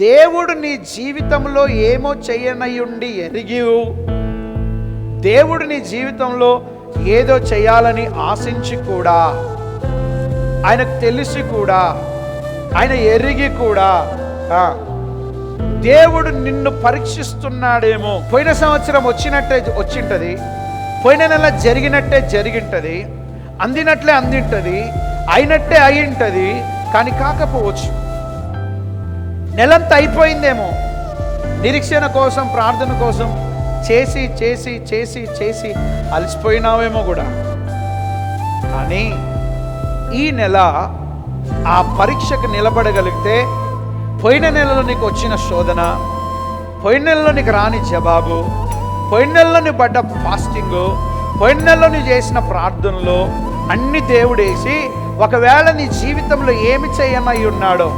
దేవుడు నీ జీవితంలో ఏమో చేయనయ్యుండి ఎరిగి, దేవుడు నీ జీవితంలో ఏదో చేయాలని ఆశించి కూడా, ఆయనకు తెలిసి కూడా, ఆయన ఎరిగి కూడా దేవుడు నిన్ను పరీక్షిస్తున్నాడేమో. పోయిన సంవత్సరం వచ్చినట్టే వచ్చింటది, పోయిన నెల జరిగినట్టే జరిగింటది, అందినట్లే అందింటది, అయినట్టే అయింటది, కానీ కాకపోవచ్చు. నెలంతా అయిపోయిందేమో, నిరీక్షణ కోసం, ప్రార్థన కోసం చేసి చేసి చేసి చేసి అలసిపోయినావేమో కూడా. కానీ ఈ నెల ఆ పరీక్షకు నిలబడగలిగితే, పోయిన నెలలో నీకు వచ్చిన శోధన, పోయిన నెలలో నీకు రాని జవాబు, పోయిన నెలలో నీ పడ్డ ఫాస్టింగు, పోయిన నెలలో నీ చేసిన ప్రార్థనలు అన్ని దేవుడేసి, ఒకవేళ నీ జీవితంలో ఏమి చేయనై ఉన్నాడో